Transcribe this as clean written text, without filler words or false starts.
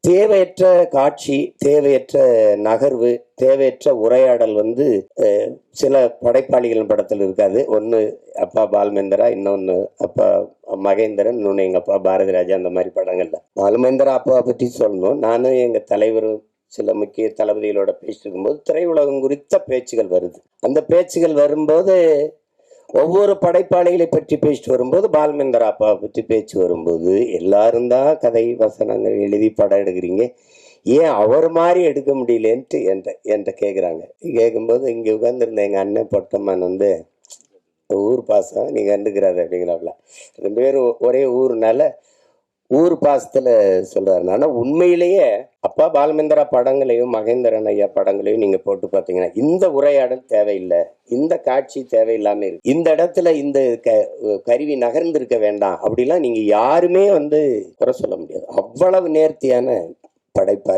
தேவையற்ற காட்சி, தேவையற்ற நகர்வு, தேவையற்ற உரையாடல் சில படைப்பாளிகளின் படத்தில் இருக்காது. ஒன்று அப்பா பாலுமேந்திரா, இன்னொன்று அப்பா மகேந்திரன், இன்னொன்று எங்கள் அப்பா பாரதி ராஜா. அந்த மாதிரி படங்கள்ல பாலுமேந்திரா அப்பாவை பற்றி சொல்லணும். நானும் எங்கள் தலைவரும் சில முக்கிய தளபதிகளோட பேசிட்டு இருக்கும்போது திரையுலகம் குறித்த பேச்சுகள் வருது. அந்த பேச்சுகள் வரும்போது ஒவ்வொரு படைப்பாளிகளை பற்றி பேசிட்டு வரும்போது பாலுமேந்திரா அப்பாவை பற்றி பேச்சு வரும்போது எல்லாரும் தான் கதை வசனங்கள் எழுதி படம் எடுக்கிறீங்க, ஏன் அவர் மாதிரி எடுக்க முடியலன்ட்டு என்கிட்ட கேட்குறாங்க. கேட்கும்போது இங்கே உட்காந்துருந்த எங்கள் அண்ணன் பொட்டம்மன் ஊர் பாசம் நீ கண்டுக்கிறாரு அப்படிங்கிறாப்புல. 2 பேரும் ஒரே ஊர்னால ஊர் பாசத்துல சொல்றாரு. ஆனா உண்மையிலேயே அப்பா பாலுமேந்திரா படங்களையும் மகேந்திரன் ஐயா படங்களையும் நீங்க போட்டு பார்த்தீங்கன்னா இந்த உரையாடல் தேவையில்லை, இந்த காட்சி தேவையில்லாம இருக்கு, இந்த இடத்துல இந்த கருவி நகர்ந்திருக்க வேண்டாம் அப்படிலாம் நீங்க யாருமே குறை சொல்ல முடியாது. அவ்வளவு நேர்த்தியான படைப்பாளி.